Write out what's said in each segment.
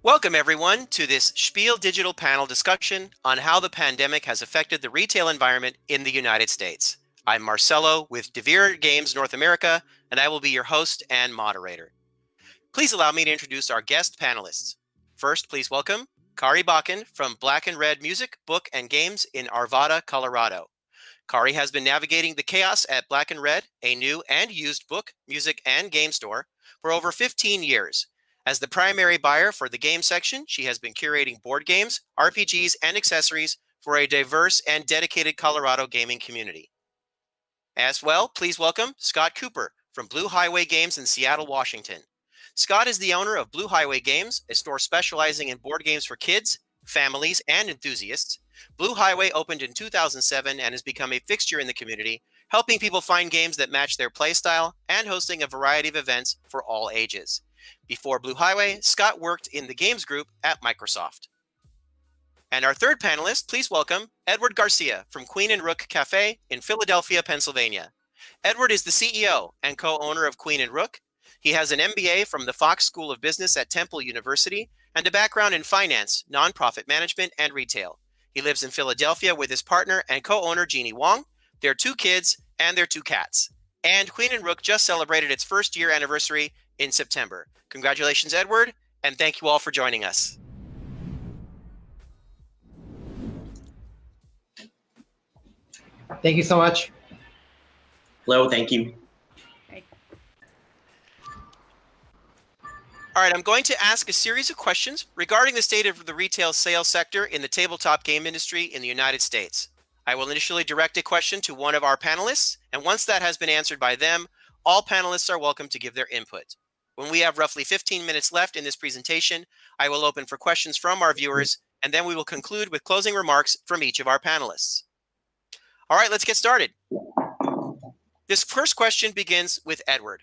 Welcome, everyone, to this Spiel Digital panel discussion on how the pandemic has affected the retail environment in the United States. I'm Marcelo with Devir Games North America, and I will be your host and moderator. Please allow me to introduce our guest panelists. First, please welcome Kari Bakken from Black and Red Music, Book, and Games in Arvada, Colorado. Kari has been navigating the chaos at Black and Red, a new and used book, music, and game store, for over 15 years. As the primary buyer for the game section, she has been curating board games, RPGs, and accessories for a diverse and dedicated Colorado gaming community. As well, please welcome Scott Cooper from Blue Highway Games in Seattle, Washington. Scott is the owner of Blue Highway Games, a store specializing in board games for kids, families, and enthusiasts. Blue Highway opened in 2007 and has become a fixture in the community, helping people find games that match their playstyle and hosting a variety of events for all ages. Before Blue Highway, Scott worked in the games group at Microsoft. And our third panelist, please welcome Edward Garcia from Queen and Rook Cafe in Philadelphia, Pennsylvania. Edward is the CEO and co-owner of Queen and Rook. He has an MBA from the Fox School of Business at Temple University and a background in finance, nonprofit management, and retail. He lives in Philadelphia with his partner and co-owner, Jeannie Wong, their 2 kids, and their 2 cats. And Queen and Rook just celebrated its first year anniversary in September. Congratulations, Edward, and thank you all for joining us. Thank you so much. Hello, thank you. All right, I'm going to ask a series of questions regarding the state of the retail sales sector in the tabletop game industry in the United States. I will initially direct a question to one of our panelists, and once that has been answered by them, all panelists are welcome to give their input. When we have roughly 15 minutes left in this presentation, I will open for questions from our viewers, and then we will conclude with closing remarks from each of our panelists. All right, let's get started. This first question begins with Edward.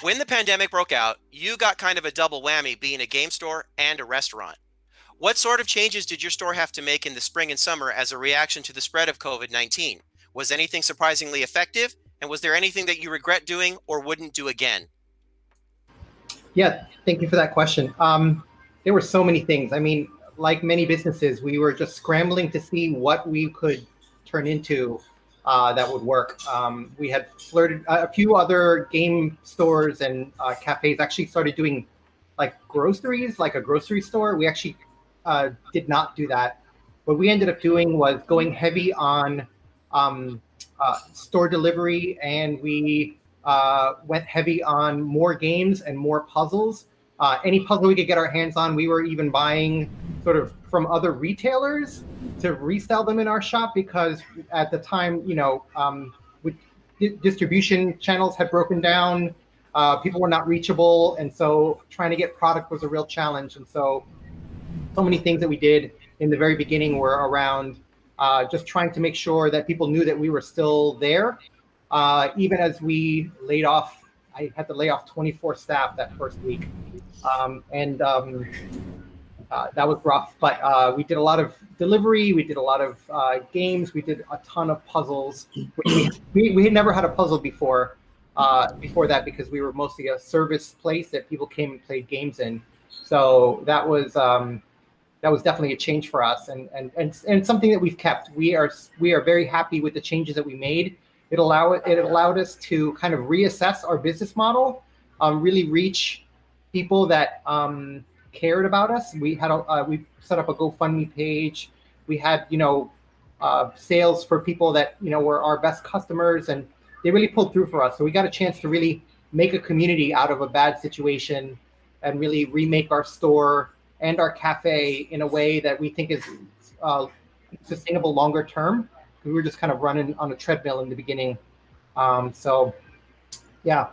When the pandemic broke out, you got kind of a double whammy being a game store and a restaurant. What sort of changes did your store have to make in the spring and summer as a reaction to the spread of COVID-19? Was anything surprisingly effective? And was there anything that you regret doing or wouldn't do again? Yeah, thank you for that question. There were so many things. I mean, like many businesses, we were just scrambling to see what we could turn into that would work. We had flirted, a few other game stores and cafes actually started doing like groceries, like a grocery store. We actually did not do that. What we ended up doing was going heavy on store delivery, and we went heavy on more games and more puzzles. Any puzzle we could get our hands on, we were even buying sort of from other retailers to resell them in our shop, because at the time, you know, distribution channels had broken down, people were not reachable, and so trying to get product was a real challenge. And so many things that we did in the very beginning were around just trying to make sure that people knew that we were still there. Even as we laid off, I had to lay off 24 staff that first week. That was rough, but we did a lot of delivery, we did a lot of games, we did a ton of puzzles. We had never had a puzzle before that, because we were mostly a service place that people came and played games in. So that was definitely a change for us, and something that we've kept. We are very happy with the changes that we made. It allowed us to kind of reassess our business model, really reach people that cared about us. We set up a GoFundMe page. We had, you know, sales for people that, you know, were our best customers, and they really pulled through for us. So we got a chance to really make a community out of a bad situation and really remake our store and our cafe in a way that we think is sustainable longer term. We were just kind of running on a treadmill in the beginning. So yeah.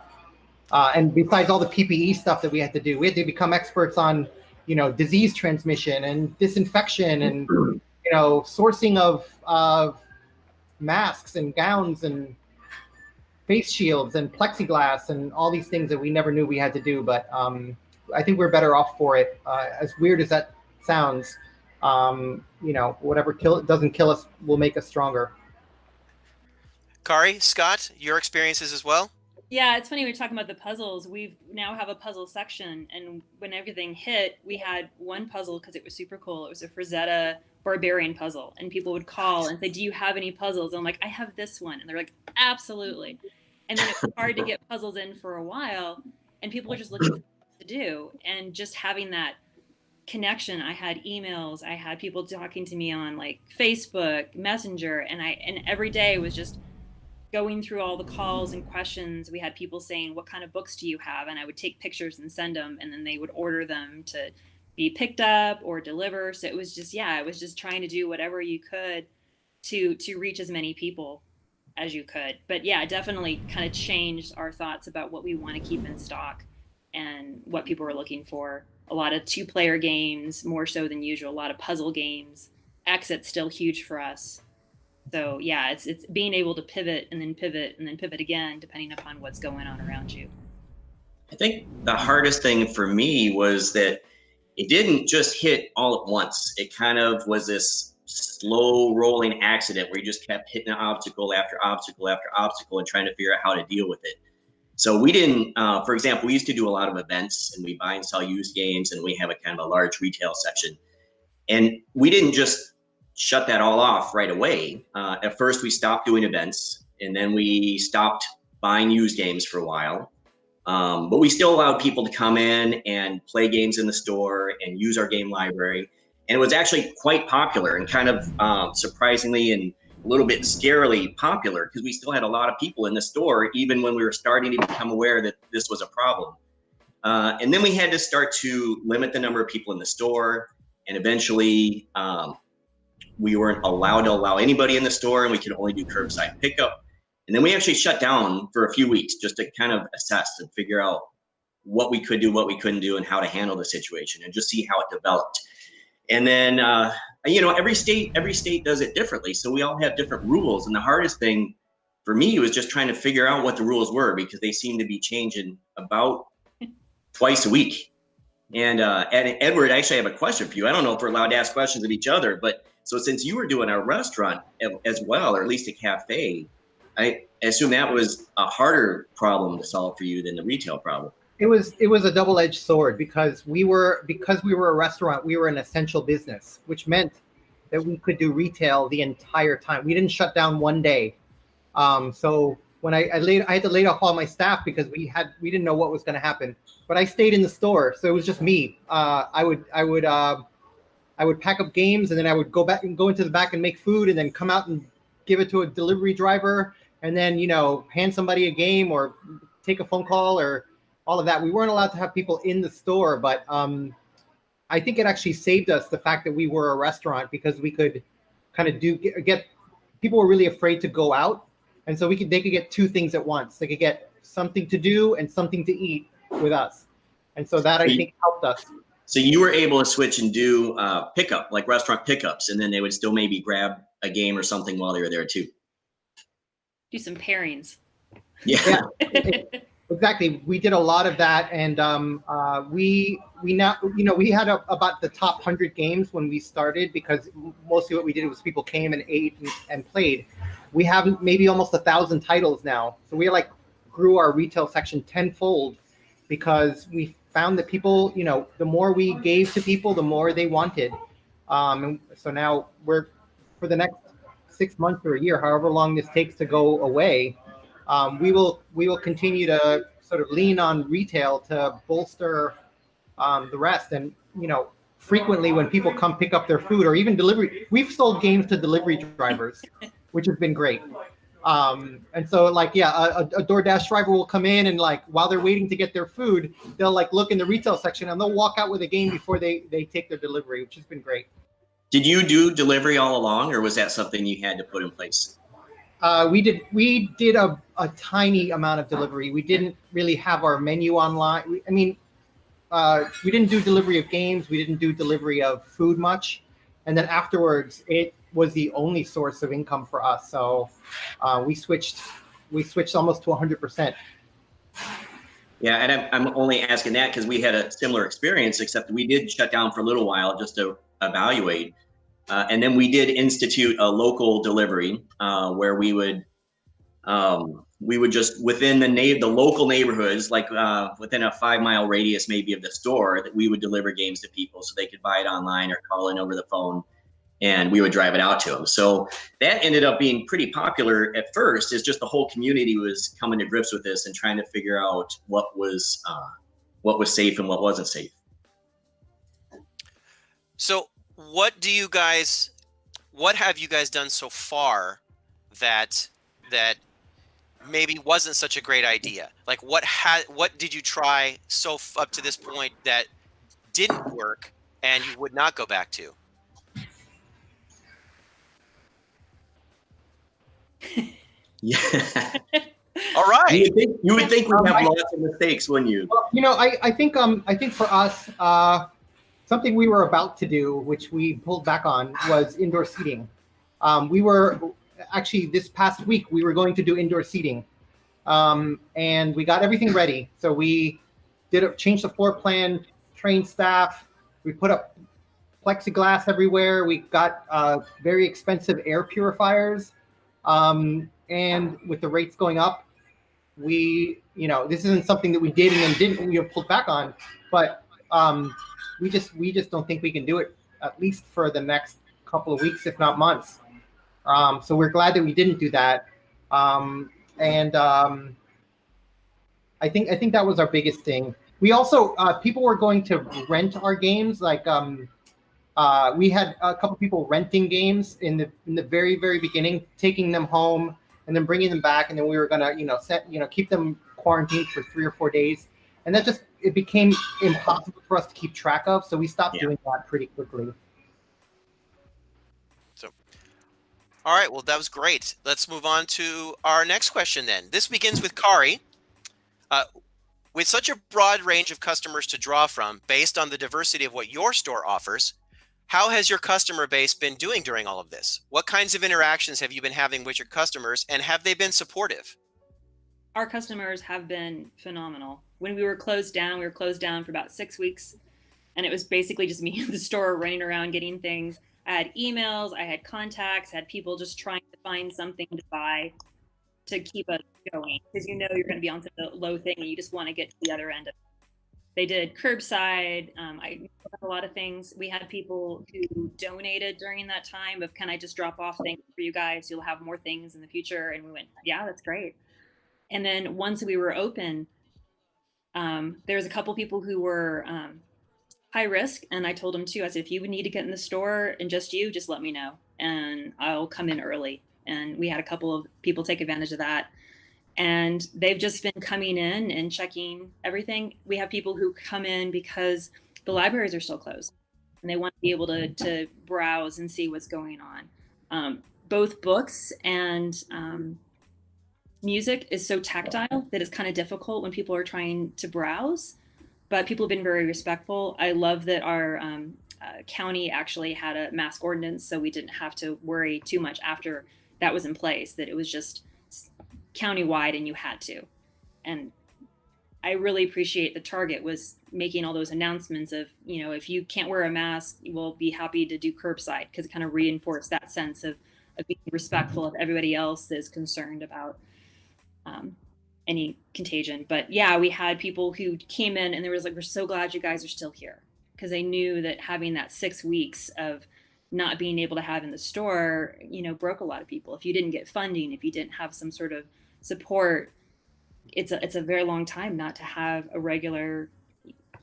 And besides all the PPE stuff that we had to do, we had to become experts on, you know, disease transmission and disinfection and, you know, sourcing of masks and gowns and face shields and plexiglass and all these things that we never knew we had to do. But I think we're better off for it. As weird as that sounds, you know, whatever doesn't kill us will make us stronger. Kari, Scott, your experiences as well? Yeah, it's funny we're talking about the puzzles. We now have a puzzle section, and when everything hit, we had one puzzle because it was super cool. It was a Frazetta barbarian puzzle, and people would call and say, "Do you have any puzzles?" And I'm like, "I have this one," and they're like, "Absolutely." And then it was hard to get puzzles in for a while, and people were just looking for what to do, and just having that connection. I had emails, I had people talking to me on like Facebook, Messenger, and every day was just going through all the calls and questions. We had people saying, "What kind of books do you have?" And I would take pictures and send them, and then they would order them to be picked up or deliver. So it was just, yeah, it was just trying to do whatever you could to reach as many people as you could. But yeah, it definitely kind of changed our thoughts about what we want to keep in stock and what people were looking for. A lot of two-player games, more so than usual. A lot of puzzle games. Exit's still huge for us. So yeah, it's being able to pivot and then pivot and then pivot again, depending upon what's going on around you. I think the hardest thing for me was that it didn't just hit all at once. It kind of was this slow rolling accident where you just kept hitting obstacle after obstacle after obstacle and trying to figure out how to deal with it. So we didn't, for example, we used to do a lot of events, and we buy and sell used games, and we have a kind of a large retail section. And we didn't just shut that all off right away. At first, we stopped doing events, and then we stopped buying used games for a while. But we still allowed people to come in and play games in the store and use our game library. And it was actually quite popular and kind of surprisingly and a little bit scarily popular, because we still had a lot of people in the store, even when we were starting to become aware that this was a problem. And then we had to start to limit the number of people in the store. And eventually, we weren't allowed to allow anybody in the store, and we could only do curbside pickup. And then we actually shut down for a few weeks just to kind of assess and figure out what we could do, what we couldn't do, and how to handle the situation, and just see how it developed. And then, every state does it differently. So we all have different rules. And the hardest thing for me was just trying to figure out what the rules were, because they seem to be changing about twice a week. And Edward, I actually have a question for you. I don't know if we're allowed to ask questions of each other, but so since you were doing a restaurant as well, or at least a cafe, I assume that was a harder problem to solve for you than the retail problem. It was a double-edged sword, because we were a restaurant, we were an essential business, which meant that we could do retail the entire time. We didn't shut down one day. So when I had to lay off all my staff because we didn't know what was going to happen. But I stayed in the store, so it was just me. I would pack up games, and then I would go into the back and make food, and then come out and give it to a delivery driver, and then hand somebody a game or take a phone call or all of that. We weren't allowed to have people in the store, but I think it actually saved us, the fact that we were a restaurant, because we could kind of get people were really afraid to go out, and so they could get two things at once. They could get something to do and something to eat with us, and so that I think helped us. So you were able to switch and do pickup, like restaurant pickups, and then they would still maybe grab a game or something while they were there too. Do some pairings. Yeah. Exactly. We did a lot of that, and we now we had about the top 100 games when we started, because mostly what we did was people came and ate and played. We have maybe almost 1,000 titles now, so we grew our retail section tenfold, because we found that people, the more we gave to people, the more they wanted. And so now for the next 6 months or a year, however long this takes to go away, we will continue to sort of lean on retail to bolster the rest. And frequently when people come pick up their food, or even delivery, we've sold games to delivery drivers, which has been great. And so a DoorDash driver will come in, and while they're waiting to get their food, they'll look in the retail section, and they'll walk out with a game before they take their delivery, which has been great. Did you do delivery all along, or was that something you had to put in place? We did a tiny amount of delivery. We didn't really have our menu online. We didn't do delivery of games. We didn't do delivery of food much. And then afterwards, it was the only source of income for us. So we switched almost to 100%. Yeah, and I'm only asking that because we had a similar experience, except we did shut down for a little while just to evaluate. And then we did institute a local delivery where we would we would just within the local neighborhoods, like within a 5-mile radius maybe of the store, that we would deliver games to people so they could buy it online or call in over the phone, and we would drive it out to them. So that ended up being pretty popular at first. Is just the whole community was coming to grips with this and trying to figure out what was safe and what wasn't safe. So what have you guys done so far that maybe wasn't such a great idea? Like what did you try up to this point that didn't work and you would not go back to? Yeah. All right. You would think we'd have lots of mistakes, wouldn't you? Well, I think for us, something we were about to do, which we pulled back on, was indoor seating. We were actually this past week we were going to do indoor seating, and we got everything ready. So we changed the floor plan, trained staff, we put up plexiglass everywhere. We got very expensive air purifiers, and with the rates going up, this isn't something that we did and then we pulled back on, but we just don't think we can do it, at least for the next couple of weeks, if not months. So we're glad that we didn't do that. I think that was our biggest thing. We also people were going to rent our games. Like we had a couple people renting games in the very, very beginning, taking them home and then bringing them back, and then we were gonna keep them quarantined for 3 or 4 days, and that it became impossible for us to keep track of. So we stopped doing that pretty quickly. So, all right, well, that was great. Let's move on to our next question then. This begins with Kari. With such a broad range of customers to draw from based on the diversity of what your store offers, how has your customer base been doing during all of this? What kinds of interactions have you been having with your customers, and have they been supportive? Our customers have been phenomenal. When we were closed down for about 6 weeks, and it was basically just me in the store running around getting things. I had emails, I had contacts, I had people just trying to find something to buy to keep us going, because you're going to be on such a low thing and you just want to get to the other end of it. They did curbside. I a lot of things. We had people who donated during that time of, can I just drop off things for you guys? You'll have more things in the future. And we went, yeah, that's great. And then once we were open, there was a couple people who were high risk. And I told them too, I said, if you would need to get in the store and just let me know and I'll come in early. And we had a couple of people take advantage of that. And they've just been coming in and checking everything. We have people who come in because the libraries are still closed and they want to be able to browse and see what's going on. Both books and music is so tactile that it's kind of difficult when people are trying to browse, but people have been very respectful. I love that our county actually had a mask ordinance, so we didn't have to worry too much after that was in place, that it was just countywide and you had to. And I really appreciate the Target was making all those announcements of, if you can't wear a mask, we'll be happy to do curbside, because it kind of reinforced that sense of being respectful of everybody else that is concerned about any contagion. But yeah, we had people who came in and they were like, we're so glad you guys are still here, because they knew that having that 6 weeks of not being able to have in the store, broke a lot of people. If you didn't get funding, if you didn't have some sort of support, it's a very long time not to have a regular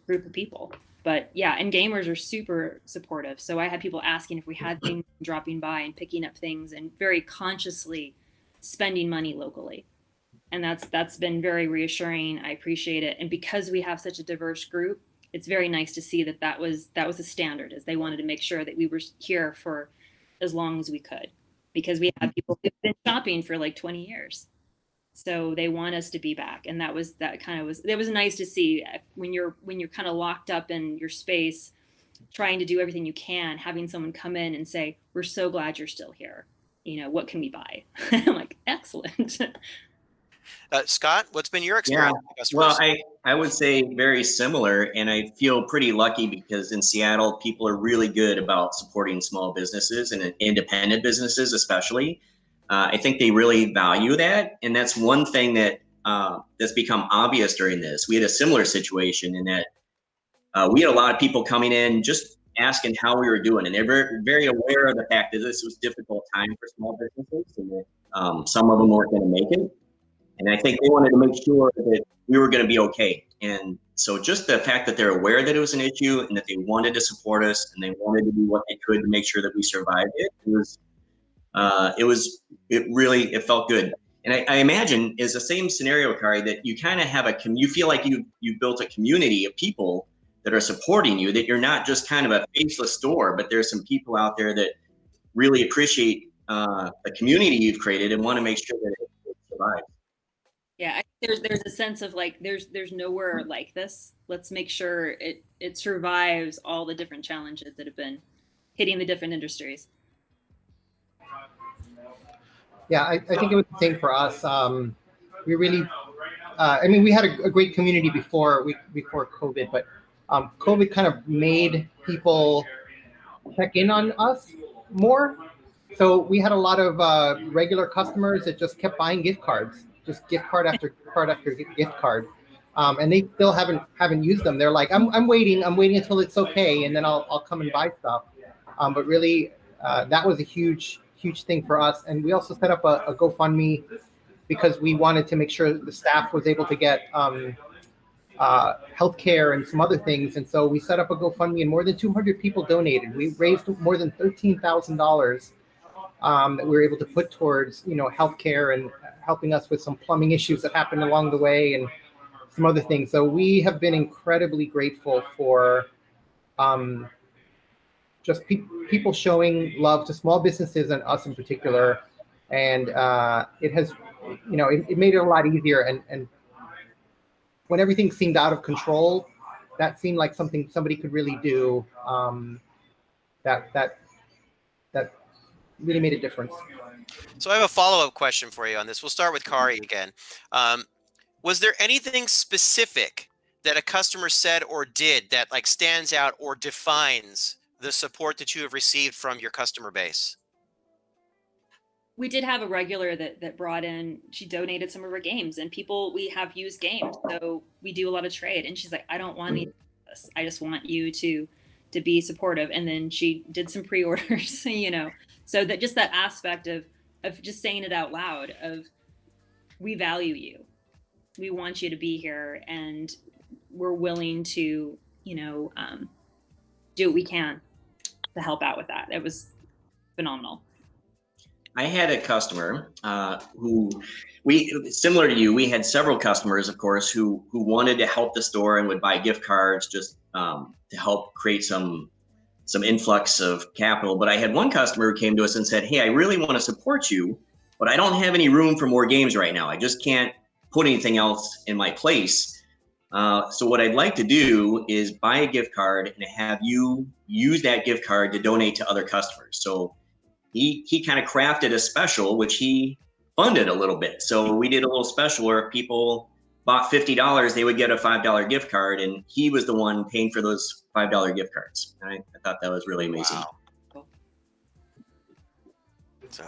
group of people. But yeah, and gamers are super supportive. So I had people asking if we had things, dropping by and picking up things and very consciously spending money locally. And that's been very reassuring. I appreciate it. And because we have such a diverse group, it's very nice to see that was a standard, as they wanted to make sure that we were here for as long as we could, because we have people who've been shopping for like 20 years. So they want us to be back. And it was nice to see when you're kind of locked up in your space, trying to do everything you can, having someone come in and say, we're so glad you're still here. What can we buy? I'm like, excellent. Scott, what's been your experience with customers? Well, I would say very similar, and I feel pretty lucky because in Seattle, people are really good about supporting small businesses and independent businesses, especially. I think they really value that, and that's one thing that that's become obvious during this. We had a similar situation in that we had a lot of people coming in just asking how we were doing, and they're very, very aware of the fact that this was a difficult time for small businesses, and that some of them weren't going to make it. And I think they wanted to make sure that we were going to be okay. And so just the fact that they're aware that it was an issue and that they wanted to support us and they wanted to do what they could to make sure that we survived it felt good. And I imagine is the same scenario, Kari, that you kind of have you feel like you built a community of people that are supporting you, that you're not just kind of a faceless store, but there's some people out there that really appreciate the community you've created and want to make sure that it survives. Yeah, there's a sense of like there's nowhere like this. Let's make sure it survives all the different challenges that have been hitting the different industries. Yeah, I think it was the same for us. We really, I mean, we had a great community before COVID, but COVID kind of made people check in on us more. So we had a lot of regular customers that just kept buying gift cards, just gift card after card after gift card, and they still haven't used them. They're like, I'm waiting until it's okay, and then I'll come and buy stuff. But really, that was a huge thing for us. And we also set up a GoFundMe because we wanted to make sure the staff was able to get healthcare and some other things. And so we set up a GoFundMe, and more than 200 people donated. We raised more than $13,000 that we were able to put towards, healthcare and helping us with some plumbing issues that happened along the way and some other things. So we have been incredibly grateful for just people showing love to small businesses and us in particular. And it has, it made it a lot easier. And when everything seemed out of control, that seemed like something somebody could really do. That really made a difference. So I have a follow-up question for you on this. We'll start with Kari again. Was there anything specific that a customer said or did that like stands out or defines the support that you have received from your customer base? We did have a regular that brought in, she donated some of her games, and we have used games. So we do a lot of trade, and she's like, I don't want any of this. I just want you to be supportive. And then she did some pre-orders, so that just that aspect of just saying it out loud of, we value you. We want you to be here, and we're willing to, do what we can to help out with that. It was phenomenal. I had a customer who similar to you, we had several customers, of course, who wanted to help the store and would buy gift cards just to help create some influx of capital. But I had one customer who came to us and said, hey, I really want to support you, but I don't have any room for more games right now. I just can't put anything else in my place. So what I'd like to do is buy a gift card and have you use that gift card to donate to other customers. So he kind of crafted a special, which he funded a little bit. So we did a little special where if people bought $50, they would get a $5 gift card, and he was the one paying for those $5 gift cards. I thought that was really amazing. Wow. So,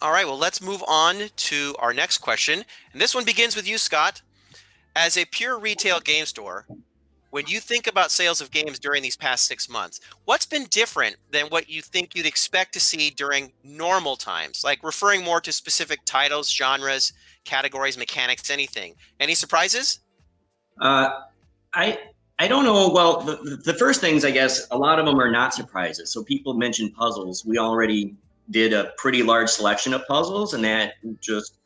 all right, well, let's move on to our next question. And this one begins with you, Scott. As a pure retail game store, when you think about sales of games during these past 6 months, what's been different than what you think you'd expect to see during normal times? Like referring more to specific titles, genres, categories, mechanics, anything. Any surprises? I don't know. Well, the first things, I guess, a lot of them are not surprises. So people mentioned puzzles. We already did a pretty large selection of puzzles, and that just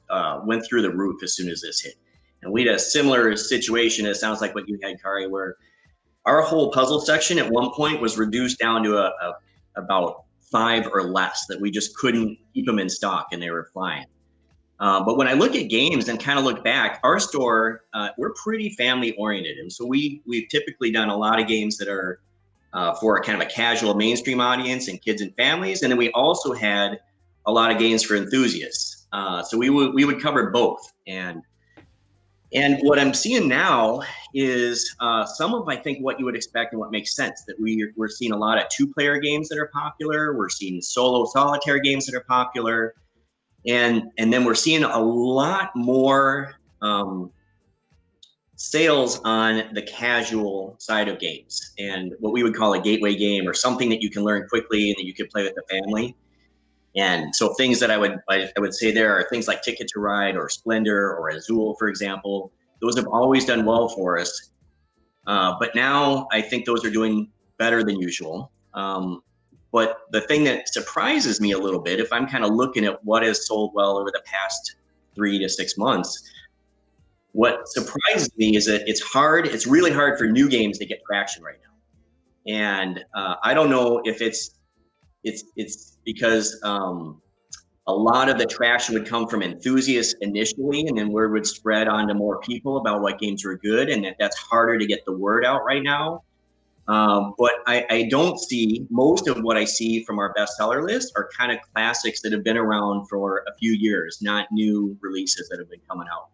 went through the roof as soon as this hit. And we had a similar situation, it sounds like what you had, Kari, where our whole puzzle section at one point was reduced down to about 5 or less, that we just couldn't keep them in stock and they were flying. But when I look at games and kind of look back, our store, we're pretty family oriented. And so we've typically done a lot of games that are for kind of a casual mainstream audience and kids and families. And then we also had a lot of games for enthusiasts. So we would cover both. And what I'm seeing now is some of, I think, what you would expect and what makes sense, that we're seeing a lot of 2-player games that are popular. We're seeing solo solitaire games that are popular. And then we're seeing a lot more sales on the casual side of games, and what we would call a gateway game, or something that you can learn quickly and that you can play with the family. And so things that I would say there are things like Ticket to Ride or Splendor or Azul, for example. Those have always done well for us. But now I think those are doing better than usual. But the thing that surprises me a little bit, if I'm kind of looking at what has sold well over the past 3 to 6 months, what surprises me is that it's really hard for new games to get traction right now. And I don't know if it's because a lot of the traction would come from enthusiasts initially, and then word would spread on to more people about what games were good, and that's harder to get the word out right now. But I don't see, most of what I see from our bestseller list are kind of classics that have been around for a few years, not new releases that have been coming out.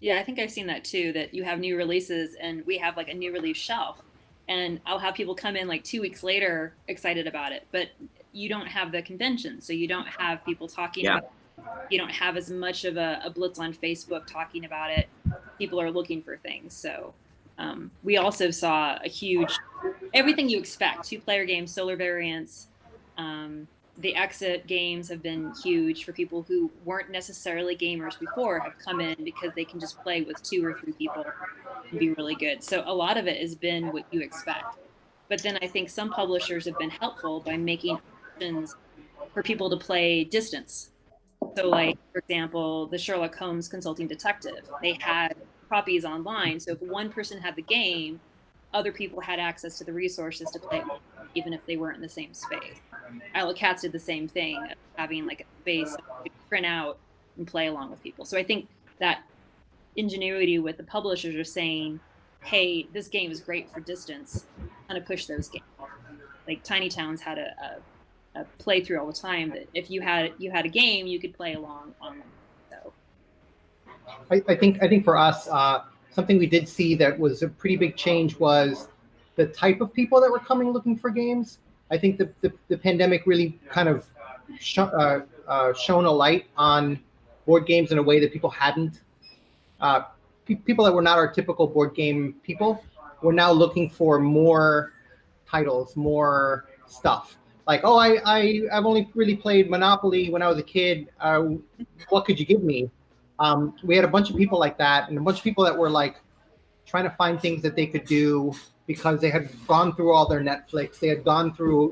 Yeah, I think I've seen that too, that you have new releases and we have like a new release shelf, and I'll have people come in like 2 weeks later excited about it, but you don't have the convention, so you don't have people talking about it. You don't have as much of a blitz on Facebook talking about it. People are looking for things. So we also saw a huge, everything you expect, 2-player games, solar variants. The exit games have been huge for people who weren't necessarily gamers before, have come in because they can just play with 2 or 3 people and be really good. So a lot of it has been what you expect. But then I think some publishers have been helpful by making options for people to play distance. So like, for example, the Sherlock Holmes Consulting Detective, they had copies online. So if one person had the game, other people had access to the resources to play, even if they weren't in the same space. Isle of Cats did the same thing, having like a space to print out and play along with people. So I think that ingenuity with the publishers are saying, hey, this game is great for distance, kind of push those games. Like Tiny Towns had a playthrough all the time that if you had a game, you could play along online. So I think for us, something we did see that was a pretty big change was the type of people that were coming looking for games. I think the pandemic really kind of shone a light on board games in a way that people hadn't. People that were not our typical board game people were now looking for more titles, more stuff. Like, oh, I've only really played Monopoly when I was a kid. What could you give me? We had a bunch of people like that, and a bunch of people that were like trying to find things that they could do because they had gone through all their Netflix, they had gone through,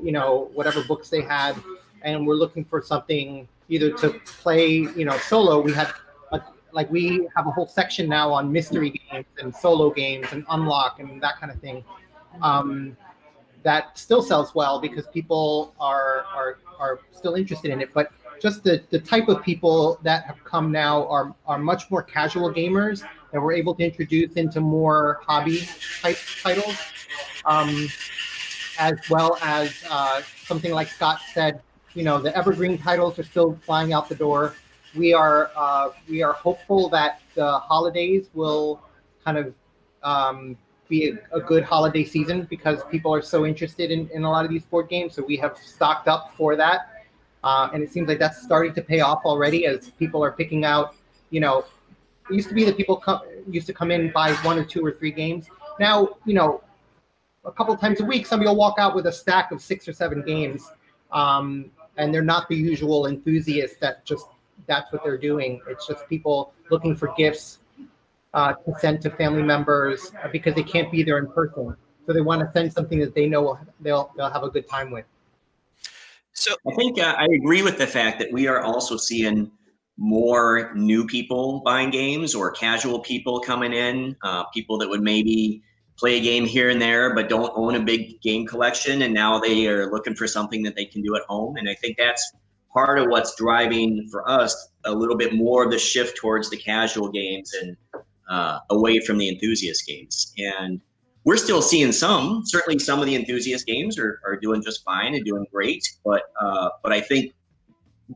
whatever books they had, and were looking for something either to play, solo. We have a whole section now on mystery games and solo games and unlock and that kind of thing. That still sells well because people are still interested in it. But just the type of people that have come now are much more casual gamers that we're able to introduce into more hobby type titles, as well as something like Scott said, the evergreen titles are still flying out the door. We are hopeful that the holidays will kind of be a good holiday season because people are so interested in a lot of these board games. So we have stocked up for that. And it seems like that's starting to pay off already as people are picking out, it used to be that people used to come in and buy 1 or 2 or 3 games. Now, a couple of times a week, somebody will walk out with a stack of 6 or 7 games. And they're not the usual enthusiasts that's what they're doing. It's just people looking for gifts to send to family members because they can't be there in person. So they want to send something that they know they'll have a good time with. So I think I agree with the fact that we are also seeing more new people buying games or casual people coming in, people that would maybe play a game here and there but don't own a big game collection, and now they are looking for something that they can do at home. And I think that's part of what's driving for us a little bit more of the shift towards the casual games and away from the enthusiast games. And we're still seeing certainly some of the enthusiast games are doing just fine and doing great. But I think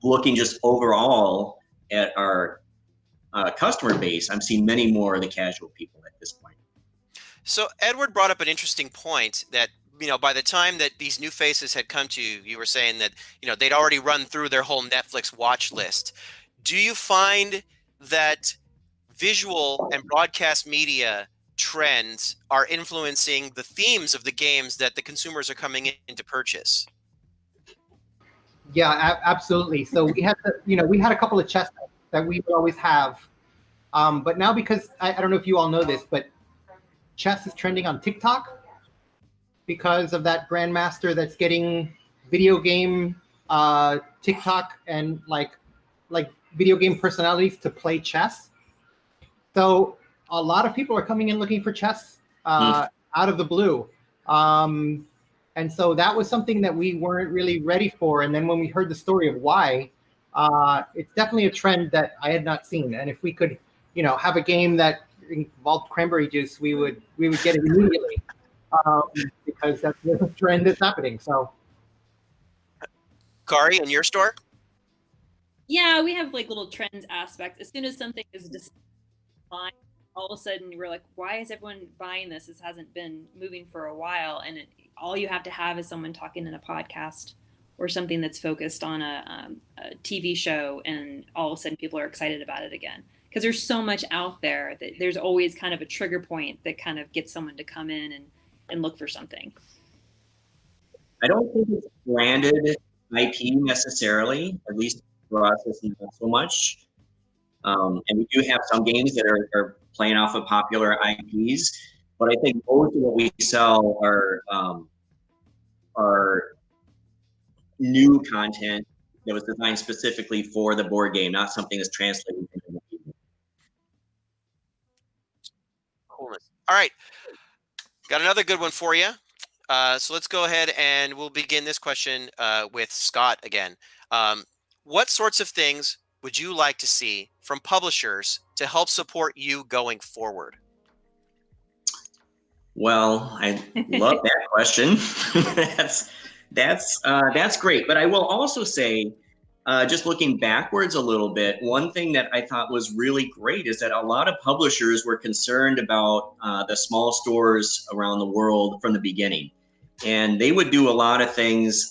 looking just overall at our customer base, I'm seeing many more of the casual people at this point. So Edward brought up an interesting point that by the time that these new faces had come to you, you were saying that, they'd already run through their whole Netflix watch list. Do you find that visual and broadcast media trends are influencing the themes of the games that the consumers are coming in to purchase? Yeah, absolutely. So we had we had a couple of chess sets that we would always have. But now, because I don't know if you all know this, but chess is trending on TikTok because of that grandmaster that's getting video game TikTok and like video game personalities to play chess. So a lot of people are coming in looking for chess out of the blue. And so that was something that we weren't really ready for. And then when we heard the story of why, it's definitely a trend that I had not seen. And if we could, have a game that involved cranberry juice, we would get it immediately because that's the trend that's happening. So, Kari, in your store? Yeah, we have like little trends aspects. As soon as something is defined, all of a sudden we're like, why is everyone buying this? This hasn't been moving for a while. And all you have to have is someone talking in a podcast or something that's focused on a TV show, and all of a sudden people are excited about it again. Because there's so much out there that there's always kind of a trigger point that kind of gets someone to come in and look for something. I don't think it's branded IP necessarily, at least for us, it's not so much. And we do have some games that are playing off of popular IPs, but I think most of what we sell are new content that was designed specifically for the board game, not something that's translated into the game. Coolness. All right, got another good one for you. So let's go ahead and we'll begin this question with Scott again. What sorts of things would you like to see from publishers to help support you going forward? Well, I love that question. That's great. But I will also say, just looking backwards a little bit, one thing that I thought was really great is that a lot of publishers were concerned about the small stores around the world from the beginning. And they would do a lot of things,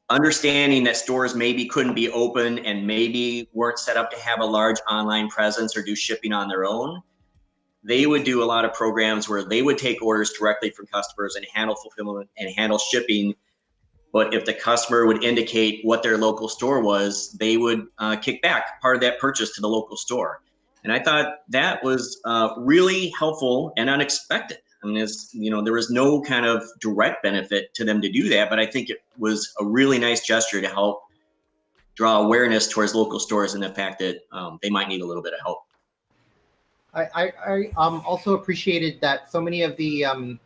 understanding that stores maybe couldn't be open and maybe weren't set up to have a large online presence or do shipping on their own. They would do a lot of programs where they would take orders directly from customers and handle fulfillment and handle shipping. But if the customer would indicate what their local store was, they would kick back part of that purchase to the local store. And I thought that was really helpful and unexpected. I mean, there was no kind of direct benefit to them to do that, but I think it was a really nice gesture to help draw awareness towards local stores and the fact that they might need a little bit of help. I also appreciated that so many of the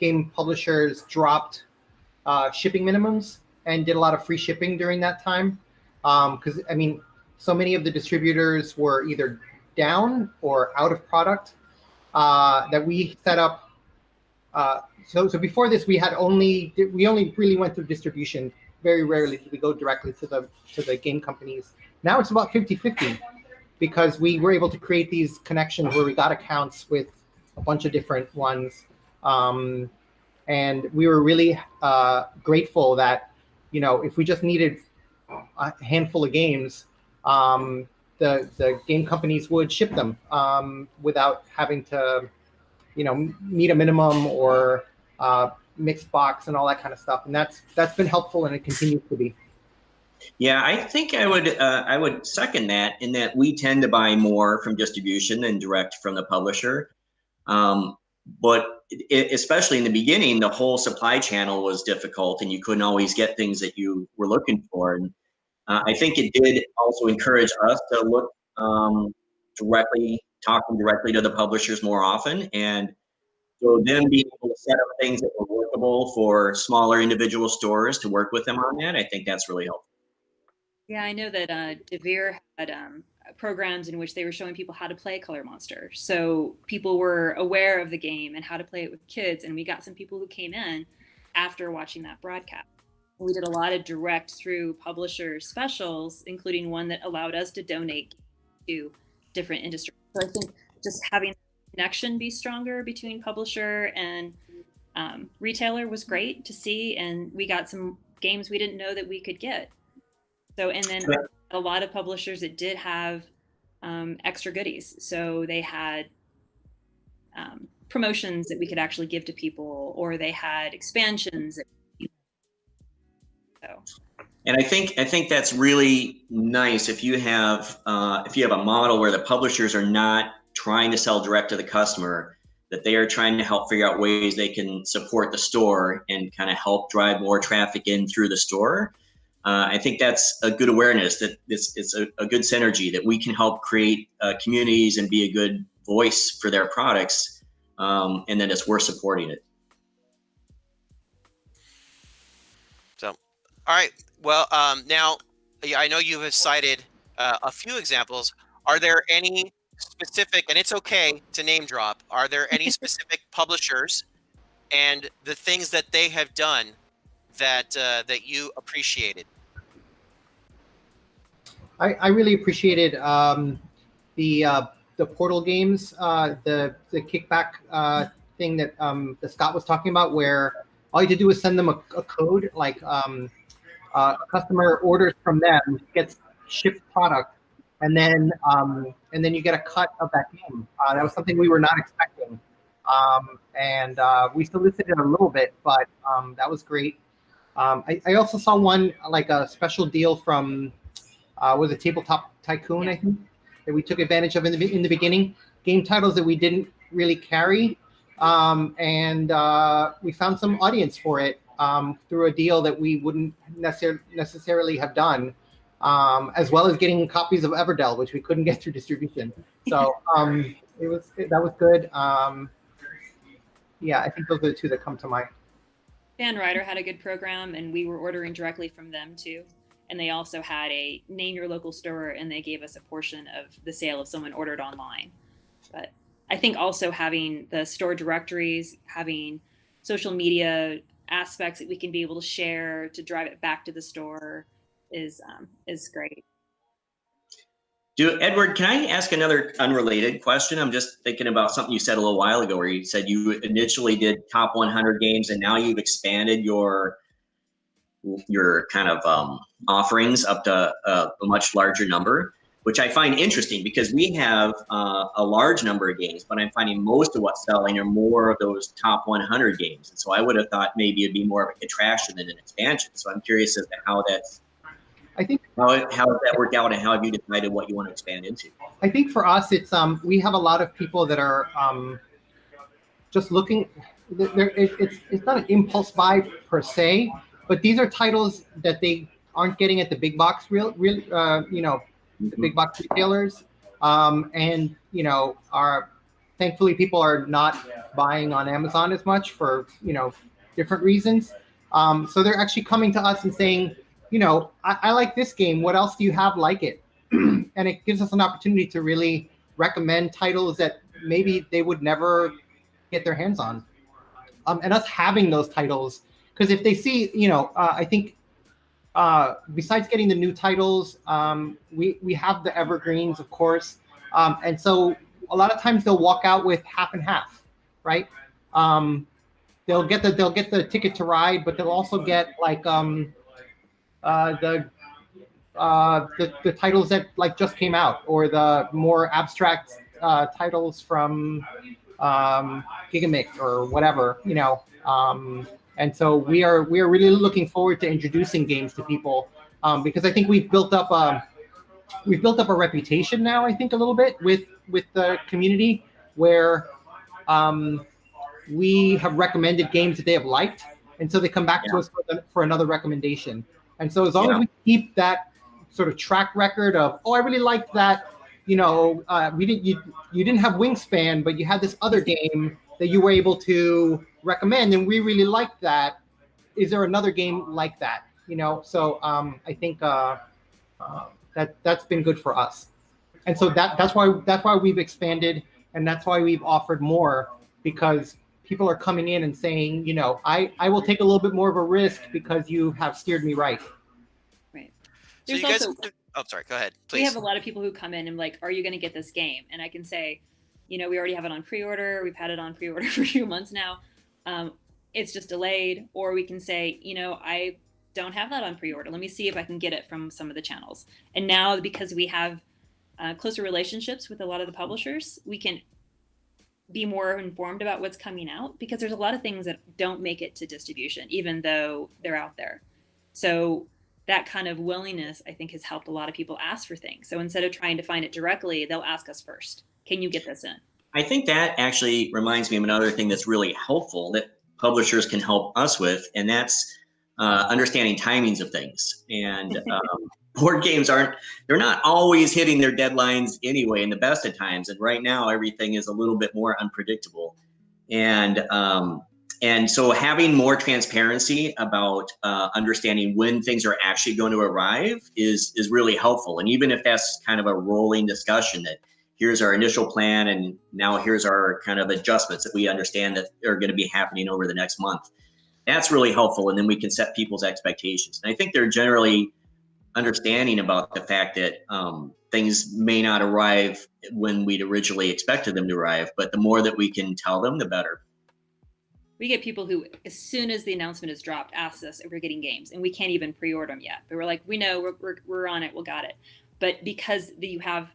game publishers dropped shipping minimums and did a lot of free shipping during that time. Because so many of the distributors were either down or out of product that we set up. So before this, we only really went through distribution. Very rarely did we go directly to the game companies. Now it's about 50-50 because we were able to create these connections where we got accounts with a bunch of different ones. And we were really grateful that, if we just needed a handful of games, the game companies would ship them without having to, meet a minimum or mixed box and all that kind of stuff. And that's been helpful, and it continues to be. Yeah, I think I would second that, in that we tend to buy more from distribution than direct from the publisher. But especially in the beginning, the whole supply channel was difficult, and you couldn't always get things that you were looking for. And I think it did also encourage us to look talking directly to the publishers more often, and so then being able to set up things that were workable for smaller individual stores to work with them on that, I think that's really helpful. Yeah, I know that Devir had programs in which they were showing people how to play Color Monster. So people were aware of the game and how to play it with kids. And we got some people who came in after watching that broadcast. We did a lot of direct through publisher specials, including one that allowed us to donate to different industries. So I think just having the connection be stronger between publisher and retailer was great to see, and we got some games we didn't know that we could get. So, and then a lot of publishers that did have extra goodies. So they had promotions that we could actually give to people, or they had expansions. So. And I think that's really nice if you have a model where the publishers are not trying to sell direct to the customer, that they are trying to help figure out ways they can support the store and kind of help drive more traffic in through the store. I think that's a good awareness that it's a good synergy, that we can help create communities and be a good voice for their products, and then it's worth supporting it. So, all right. Well, now I know you have cited a few examples. Are there any specific, and it's okay to name drop, are there any specific publishers and the things that they have done that that you appreciated? I really appreciated the Portal games, the kickback thing that Scott was talking about, where all you had to do was send them a code, like a customer orders from them, gets shipped product, and then you get a cut of that game. That was something we were not expecting, and we solicited a little bit, but that was great. I also saw one, like a special deal from was it Tabletop Tycoon, I think, that we took advantage of in the beginning. Game titles that we didn't really carry, and we found some audience for it through a deal that we wouldn't necessarily have done, as well as getting copies of Everdell, which we couldn't get through distribution. So that was good. Yeah, I think those are the two that come to mind. Van Ryder had a good program, and we were ordering directly from them too. And they also had a name your local store, and they gave us a portion of the sale if someone ordered online. But I think also having the store directories, having social media aspects that we can be able to share to drive it back to the store is great. Edward, can I ask another unrelated question? I'm just thinking about something you said a little while ago, where you said you initially did top 100 games, and now you've expanded your kind of offerings up to a much larger number, which I find interesting, because we have a large number of games, but I'm finding most of what's selling are more of those top 100 games. And so I would have thought maybe it'd be more of a contraction than an expansion. So I'm curious as to how that's, how does that work out, and how have you decided what you want to expand into? I think for us, it's we have a lot of people that are just looking. It's not an impulse buy per se, but these are titles that they aren't getting at the big box the big box retailers, and thankfully people are not buying on Amazon as much for different reasons. So they're actually coming to us and saying, I like this game. What else do you have like it? And it gives us an opportunity to really recommend titles that maybe they would never get their hands on. And us having those titles, because if they see, I think besides getting the new titles, we have the evergreens, of course. And so a lot of times they'll walk out with half and half, right? They'll get the ticket to ride, but they'll also get like the titles that like just came out, or the more abstract titles from Gigamix or whatever, and so we are really looking forward to introducing games to people, because I think we've built up a reputation now, I think, a little bit with the community, where we have recommended games that they have liked, and so they come back to us for another recommendation. And so as long as we keep that sort of track record of, I really liked that, you didn't have Wingspan, but you had this other game that you were able to recommend, and we really liked that. Is there another game like that? So I think that's been good for us, and so that's why we've expanded, and that's why we've offered more, because people are coming in and saying, I will take a little bit more of a risk because you have steered me right. Right. So you guys, sorry, go ahead, please. We have a lot of people who come in and like, are you going to get this game? And I can say, we already have it on pre-order. We've had it on pre-order for a few months now. it's just delayed, or we can say, I don't have that on pre-order. Let me see if I can get it from some of the channels. And now, because we have closer relationships with a lot of the publishers, we can be more informed about what's coming out, because there's a lot of things that don't make it to distribution, even though they're out there. So that kind of willingness, I think, has helped a lot of people ask for things. So instead of trying to find it directly, they'll ask us first, can you get this in? I think that actually reminds me of another thing that's really helpful that publishers can help us with, and that's understanding timings of things. And board games they're not always hitting their deadlines anyway in the best of times. And right now, everything is a little bit more unpredictable. And so having more transparency about understanding when things are actually going to arrive is really helpful. And even if that's kind of a rolling discussion, that here's our initial plan, and now here's our kind of adjustments that we understand that are going to be happening over the next month. That's really helpful. And then we can set people's expectations. And I think they're generally understanding about the fact that things may not arrive when we'd originally expected them to arrive, but the more that we can tell them, the better. We get people who, as soon as the announcement is dropped, ask us if we're getting games, and we can't even pre-order them yet. But we're like, we know, we're on it, we got it. But because you have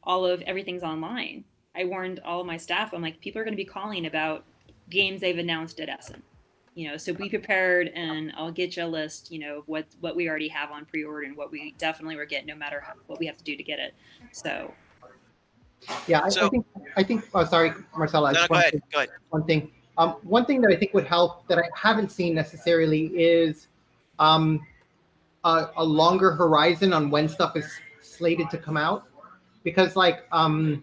everything's online, I warned all of my staff, I'm like, people are going to be calling about games they've announced at Essen. So be prepared, and I'll get you a list, of what we already have on pre-order and what we definitely will get, no matter what we have to do to get it. So. Yeah, I think. Oh, sorry, Marcelo. No, go ahead. One thing. One thing that I think would help that I haven't seen necessarily is a longer horizon on when stuff is slated to come out, because somebody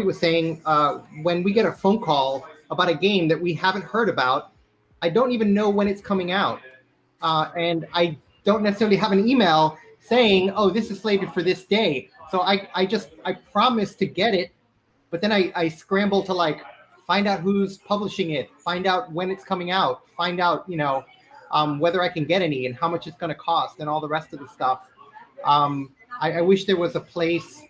was saying, when we get a phone call about a game that we haven't heard about, I don't even know when it's coming out, and I don't necessarily have an email saying, oh, this is slated for this day. So I promise to get it. But then I scramble to find out who's publishing it, find out when it's coming out, find out, whether I can get any and how much it's going to cost and all the rest of the stuff. I wish there was a place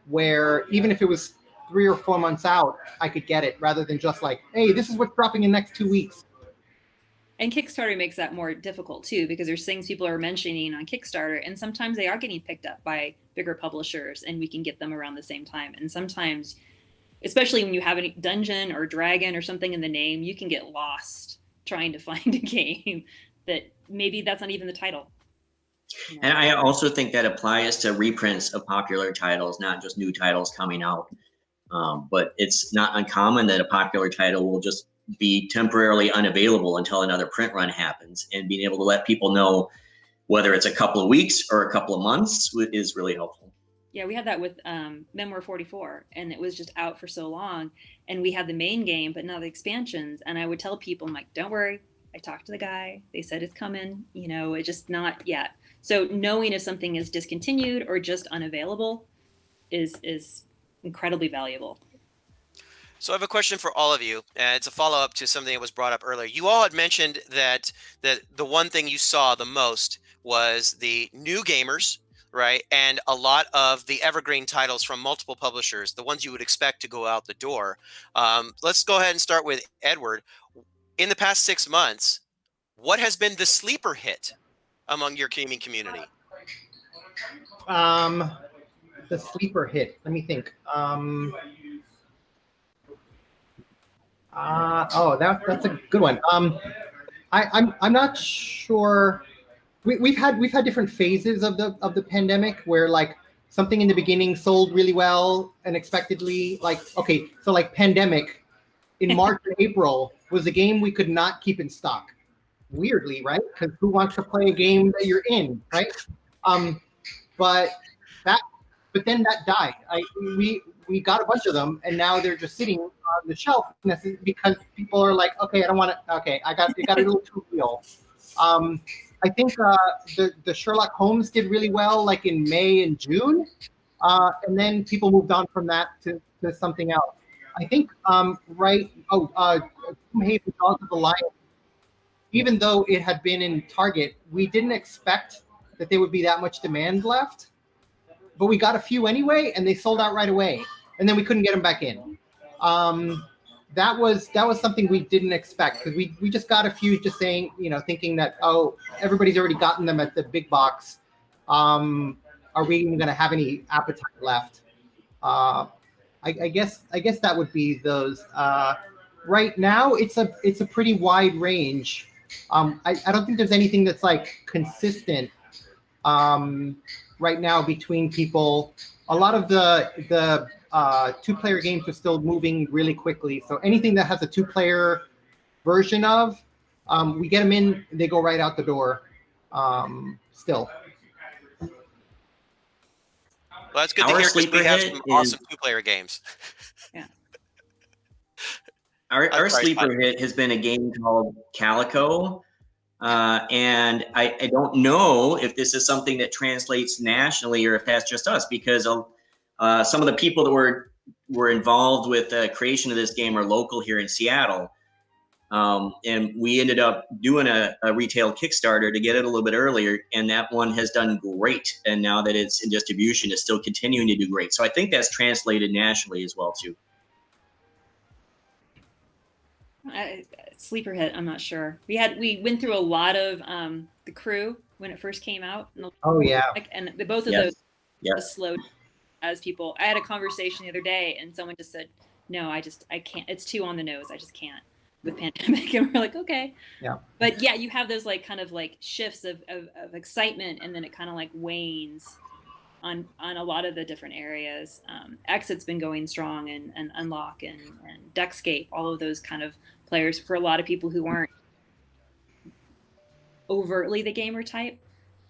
where even if it was 3 or 4 months out, I could get it, rather than just hey, this is what's dropping in the next 2 weeks. And Kickstarter makes that more difficult too, because there's things people are mentioning on Kickstarter, and sometimes they are getting picked up by bigger publishers, and we can get them around the same time. And sometimes, especially when you have a dungeon or dragon or something in the name, you can get lost trying to find a game that maybe that's not even the title. And I also think that applies to reprints of popular titles, not just new titles coming out. But it's not uncommon that a popular title will just be temporarily unavailable until another print run happens, and being able to let people know whether it's a couple of weeks or a couple of months is really helpful. Yeah, we had that with Memoir 44, and it was just out for so long, and we had the main game, but not the expansions. And I would tell people, I'm like, don't worry, I talked to the guy, they said it's coming, it's just not yet. So knowing if something is discontinued or just unavailable is incredibly valuable. So I have a question for all of you, and it's a follow-up to something that was brought up earlier. You all had mentioned that the one thing you saw the most was the new gamers, right? And a lot of the evergreen titles from multiple publishers, the ones you would expect to go out the door. Let's go ahead and start with Edward. In the past 6 months, what has been the sleeper hit among your gaming community? The sleeper hit. Let me think. That's a good one. I'm not sure. We've had different phases of the pandemic where something in the beginning sold really well unexpectedly. Pandemic in March and April was a game we could not keep in stock. Weirdly, right? Because who wants to play a game that you're in, right? But then that died. We got a bunch of them, and now they're just sitting on the shelf because people are like, okay, I don't want to. Okay, it got a little too real. I think the Sherlock Holmes did really well, in May and June, and then people moved on from that to something else. I think Dogs of the Lion. Even though it had been in Target, we didn't expect that there would be that much demand left. But we got a few anyway, and they sold out right away. And then we couldn't get them back in. that was something we didn't expect, because we just got a few just saying, thinking that, oh, everybody's already gotten them at the big box. Are we even going to have any appetite left? I guess that would be those. Right now, it's a pretty wide range. I don't think there's anything that's like consistent right now between people. A lot of the two-player games are still moving really quickly. So anything that has a two-player version of, we get them in, they go right out the door. Still. Well, that's good to hear, because we have some awesome two-player games. Yeah. Our sleeper hit has been a game called Calico. And I don't know if this is something that translates nationally or if that's just us, because some of the people that were involved with the creation of this game are local here in Seattle. And we ended up doing a retail Kickstarter to get it a little bit earlier, and that one has done great. And now that it's in distribution, it's still continuing to do great. So I think that's translated nationally as well too. Sleeper hit, I'm not sure. We went through a lot of The Crew when it first came out. Oh yeah. And both of those slowed as people. I had a conversation the other day, and someone just said, "No, I can't. It's too on the nose. I just can't with pandemic." And we're like, okay. Yeah. But yeah, you have those like kind of like shifts of excitement, and then it kind of like wanes on a lot of the different areas. Exit's been going strong, and Unlock and Duckscape, all of those kind of players for a lot of people who aren't overtly the gamer type.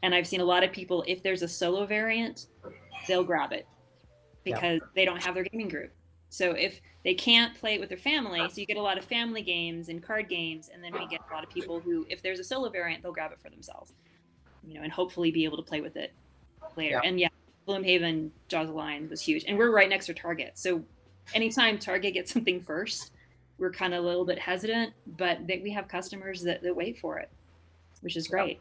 And I've seen a lot of people, if there's a solo variant, they'll grab it because they don't have their gaming group. So if they can't play it with their family, so you get a lot of family games and card games, and then we get a lot of people who, if there's a solo variant, they'll grab it for themselves, and hopefully be able to play with it later. And Gloomhaven Jaws of Lion was huge, and we're right next to Target. So anytime Target gets something first, we're kind of a little bit hesitant, but we have customers that wait for it, which is great.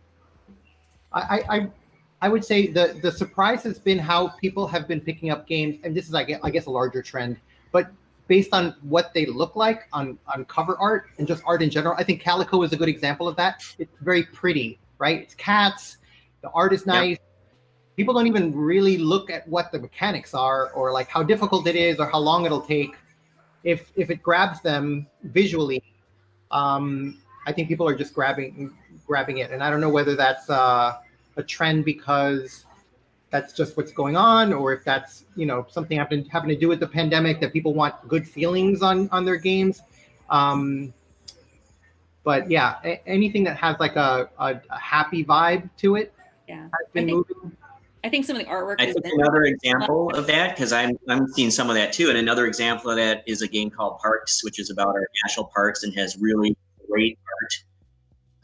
I would say the surprise has been how people have been picking up games, and this is I guess a larger trend, but based on what they look like on cover art and just art in general. I think Calico is a good example of that. It's very pretty, right? It's cats, the art is nice. People don't even really look at what the mechanics are, or like how difficult it is, or how long it'll take. If it grabs them visually, I think people are just grabbing it. And I don't know whether that's a trend because that's just what's going on, or if that's something having to do with the pandemic, that people want good feelings on their games. But yeah, anything that has like a happy vibe to it has been moving. I think some of the artwork I think another example of that, because I'm seeing some of that too, and another example of that is a game called Parks, which is about our national parks and has really great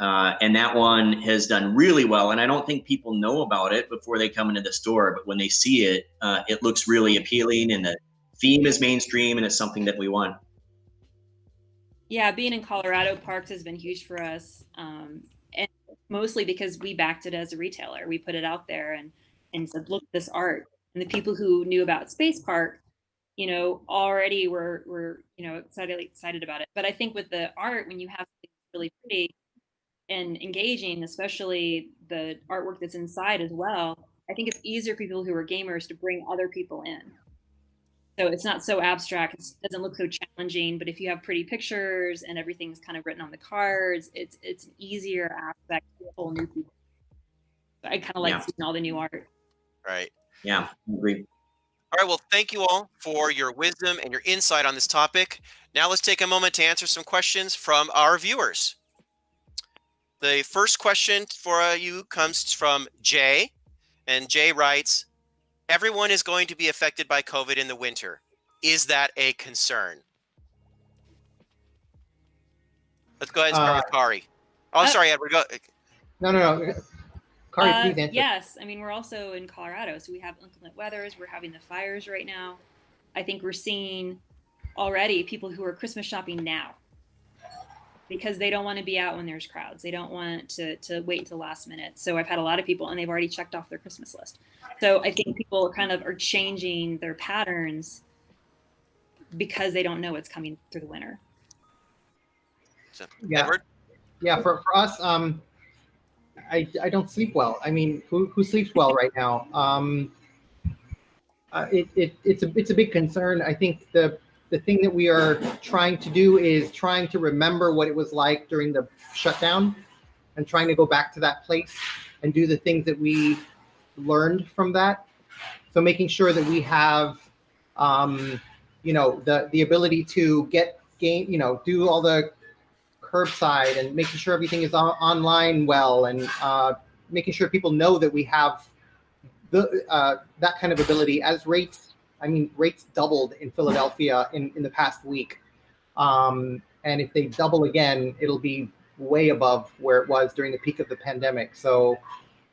art. And that one has done really well, and I don't think people know about it before they come into the store, but when they see it, it looks really appealing, and the theme is mainstream, and it's something that we want. Yeah, being in Colorado, Parks has been huge for us, and mostly because we backed it as a retailer. We put it out there and said, look at this art. And the people who knew about Space Park, already were excited about it. But I think with the art, when you have something really pretty and engaging, especially the artwork that's inside as well, I think it's easier for people who are gamers to bring other people in. So it's not so abstract, it doesn't look so challenging, but if you have pretty pictures and everything's kind of written on the cards, it's an easier aspect for whole new people. So I kind of like seeing all the new art. Right. Yeah, I agree. All right, well, thank you all for your wisdom and your insight on this topic. Now let's take a moment to answer some questions from our viewers. The first question for you comes from Jay, and Jay writes, everyone is going to be affected by COVID in the winter. Is that a concern? Let's go ahead and start with Kari. Oh, I'm sorry, Edward. Go. No. Kari, please answer. Yes, I mean, we're also in Colorado, so we have inclement weathers. We're having the fires right now. I think we're seeing already people who are Christmas shopping now because they don't want to be out when there's crowds. They don't want to wait until last minute. So I've had a lot of people, and they've already checked off their Christmas list. So I think people kind of are changing their patterns because they don't know what's coming through the winter. So, Yeah. Edward? Yeah, for us, I don't sleep well. I mean, who sleeps well right now? It's a big concern. I think the thing that we are trying to do is trying to remember what it was like during the shutdown, and trying to go back to that place and do the things that we learned from that. So making sure that we have, the ability to get game, do all the curbside, and making sure everything is online well, and making sure people know that we have that kind of ability. As rates doubled in Philadelphia in the past week, and if they double again, it'll be way above where it was during the peak of the pandemic. So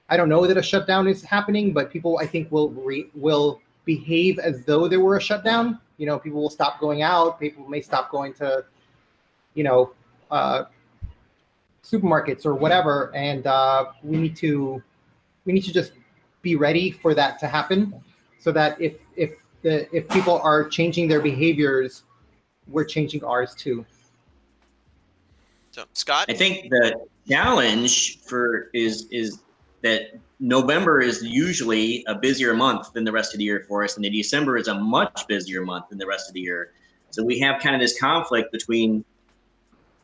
I don't know that a shutdown is happening, but people, I think, will behave as though there were a shutdown. People will stop going out. People may stop going to, supermarkets or whatever, and we need to just be ready for that to happen, so that if people are changing their behaviors, we're changing ours too. So, Scott? I think the challenge is that November is usually a busier month than the rest of the year for us, and December is a much busier month than the rest of the year. So we have kind of this conflict between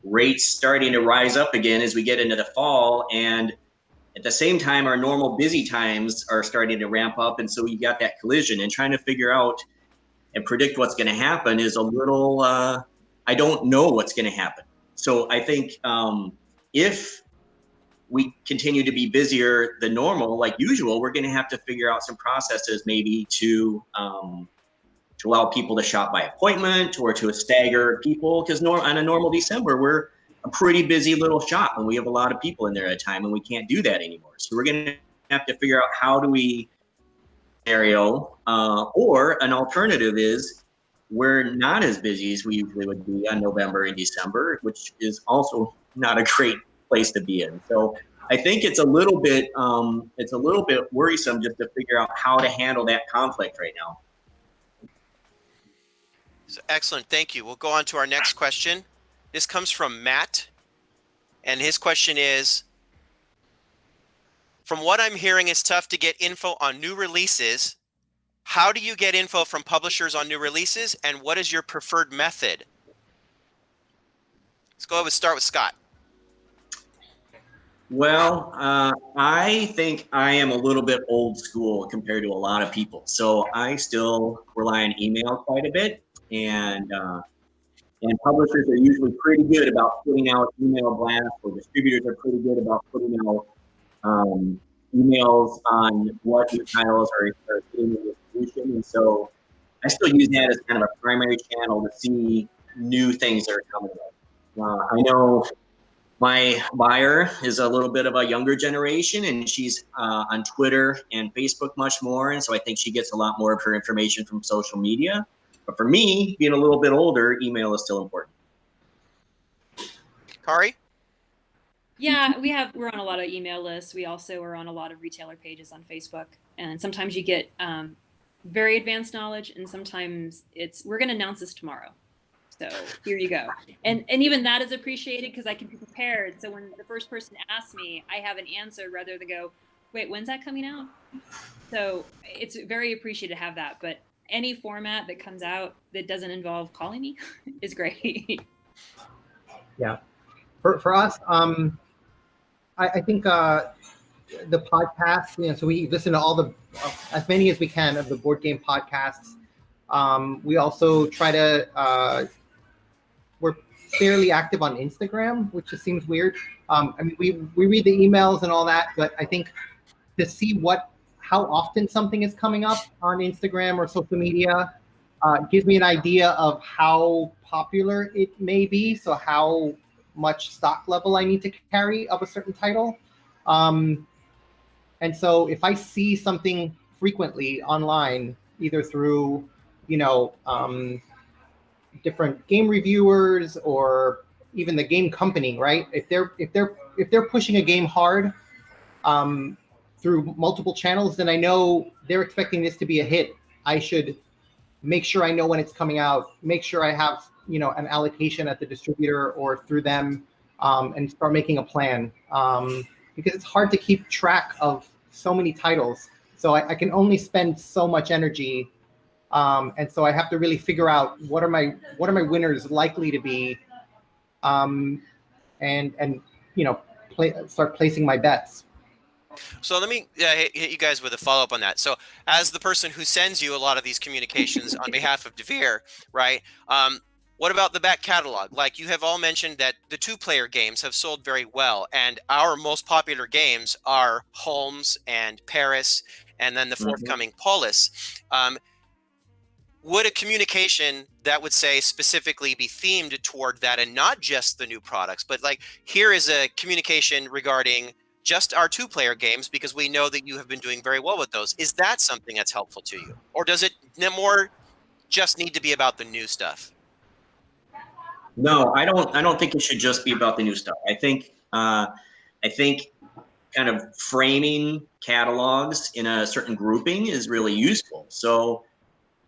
rates starting to rise up again as we get into the fall, and at the same time, our normal busy times are starting to ramp up, and so you got that collision. And trying to figure out and predict what's going to happen is a little. I don't know what's going to happen. So I think if we continue to be busier than normal, like usual, we're going to have to figure out some processes maybe to allow people to shop by appointment, or to stagger people, because on a normal December, we're a pretty busy little shop and we have a lot of people in there at a time, and we can't do that anymore. So we're going to have to figure out how do we scenario, or an alternative is we're not as busy as we usually would be on November and December, which is also not a great place to be in. So I think it's a little bit worrisome just to figure out how to handle that conflict right now. So, excellent. Thank you. We'll go on to our next question. This comes from Matt, and his question is, from what I'm hearing, it's tough to get info on new releases. How do you get info from publishers on new releases, and what is your preferred method? Let's go ahead and start with Scott. Well, I think I am a little bit old school compared to a lot of people. So I still rely on email quite a bit, and publishers are usually pretty good about putting out email blasts, or distributors are pretty good about putting out emails on what new titles are getting in distribution. And so I still use that as kind of a primary channel to see new things that are coming up. I know my buyer is a little bit of a younger generation, and she's on Twitter and Facebook much more. And so I think she gets a lot more of her information from social media. But for me, being a little bit older, email is still important. Kari? Yeah, we're on a lot of email lists. We also are on a lot of retailer pages on Facebook. And sometimes you get very advanced knowledge, and sometimes we're going to announce this tomorrow. So here you go. And even that is appreciated because I can be prepared. So when the first person asks me, I have an answer rather than go, wait, when's that coming out? So it's very appreciated to have that. But any format that comes out that doesn't involve calling me is great. Yeah. For us, I think the podcasts, so we listen to all as many as we can of the board game podcasts. We also try to, we're fairly active on Instagram, which just seems weird. We read the emails and all that, but I think to see how often something is coming up on Instagram or social media gives me an idea of how popular it may be. So how much stock level I need to carry of a certain title. And so if I see something frequently online, either through, different game reviewers or even the game company, right? If they're pushing a game hard through multiple channels, then I know they're expecting this to be a hit. I should make sure I know when it's coming out, make sure I have, an allocation at the distributor or through them and start making a plan, because it's hard to keep track of so many titles. So I can only spend so much energy, and so I have to really figure out what are my winners likely to be, and start placing my bets. So let me hit you guys with a follow-up on that. So as the person who sends you a lot of these communications on behalf of Devir, right? What about the back catalog? Like you have all mentioned that the 2-player games have sold very well, and our most popular games are Holmes and Paris, and then the forthcoming Polis. Would a communication that would say specifically be themed toward that and not just the new products, but like here is a communication regarding just our 2-player games because we know that you have been doing very well with those. Is that something that's helpful to you? Or does it more just need to be about the new stuff? No, I don't think it should just be about the new stuff. I think kind of framing catalogs in a certain grouping is really useful. So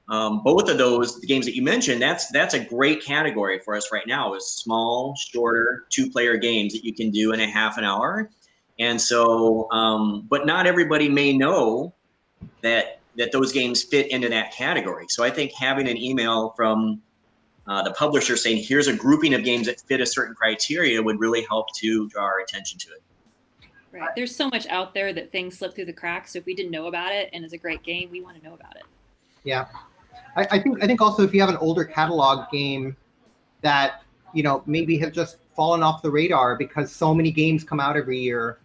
both of those, the games that you mentioned, that's a great category for us right now, is small, shorter 2-player games that you can do in a half an hour. And so, but not everybody may know that those games fit into that category. So I think having an email from the publisher saying, here's a grouping of games that fit a certain criteria would really help to draw our attention to it. Right. There's so much out there that things slip through the cracks. So if we didn't know about it and it's a great game, we want to know about it. Yeah. I think also if you have an older catalog game that, maybe have just fallen off the radar because so many games come out every year,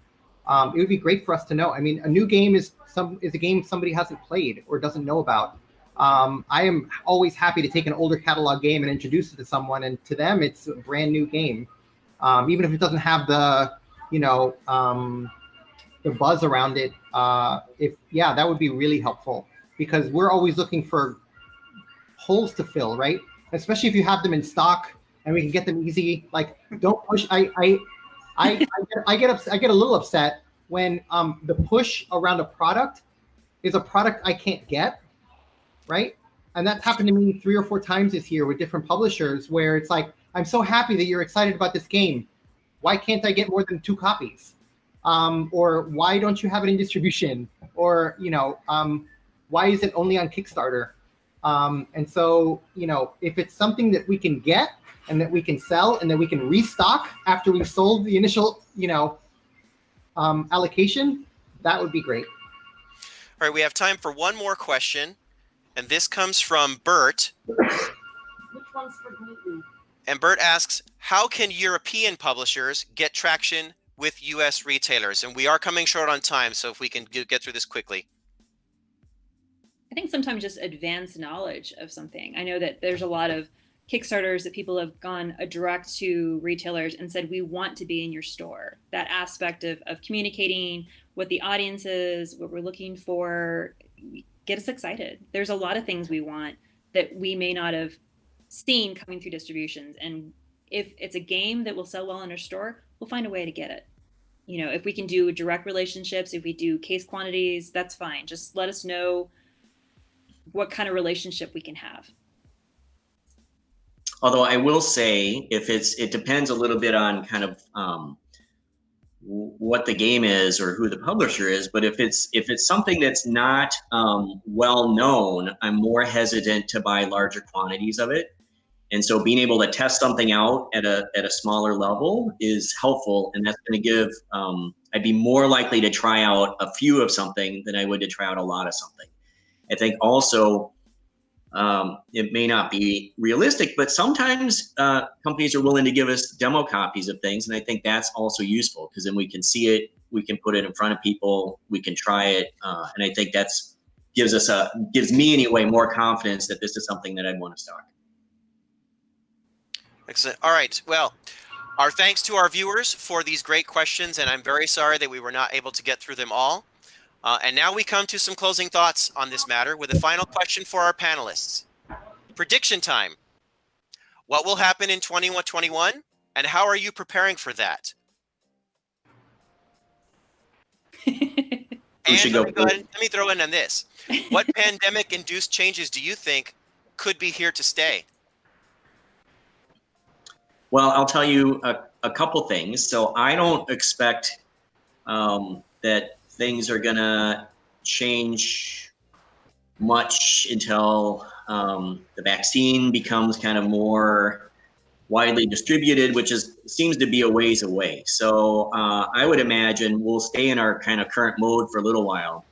it would be great for us to know. I mean, a new game is a game somebody hasn't played or doesn't know about. I am always happy to take an older catalog game and introduce it to someone, and to them, it's a brand new game. Even if it doesn't have the buzz around it, that would be really helpful, because we're always looking for holes to fill, right? Especially if you have them in stock and we can get them easy. Like, don't push. I get a little upset when the push around a product is a product I can't get, right? And that's happened to me 3 or 4 times this year with different publishers, where it's like, I'm so happy that you're excited about this game. Why can't I get more than 2 copies? Or why don't you have it in distribution? Or, why is it only on Kickstarter? And so, if it's something that we can get and that we can sell and that we can restock after we've sold the initial, allocation, that would be great. All right, we have time for one more question, and this comes from Bert. Which one's for gluten? And Bert asks, how can European publishers get traction with U.S. retailers? And we are coming short on time, so if we can get through this quickly. I think sometimes just advanced knowledge of something. I know that there's a lot of Kickstarters that people have gone direct to retailers and said, we want to be in your store. That aspect of communicating what the audience is, what we're looking for, get us excited. There's a lot of things we want that we may not have seen coming through distributions. And if it's a game that will sell well in our store, we'll find a way to get it. If we can do direct relationships, if we do case quantities, that's fine. Just let us know what kind of relationship we can have. Although I will say, it depends a little bit on kind of what the game is or who the publisher is. But if it's something that's not well known, I'm more hesitant to buy larger quantities of it. And so being able to test something out at a smaller level is helpful, and that's going to give. I'd be more likely to try out a few of something than I would to try out a lot of something. I think also it may not be realistic, but sometimes companies are willing to give us demo copies of things. And I think that's also useful, because then we can see it, we can put it in front of people, we can try it. And I think gives me anyway more confidence that this is something that I'd want to stock. Excellent. All right. Well, our thanks to our viewers for these great questions, and I'm very sorry that we were not able to get through them all. And now we come to some closing thoughts on this matter with a final question for our panelists. Prediction time. What will happen in 2021, and how are you preparing for that? And let me throw in on this. What pandemic-induced changes do you think could be here to stay? Well, I'll tell you a couple things. So I don't expect that things are gonna change much until the vaccine becomes kind of more widely distributed, which seems to be a ways away. So I would imagine we'll stay in our kind of current mode for a little while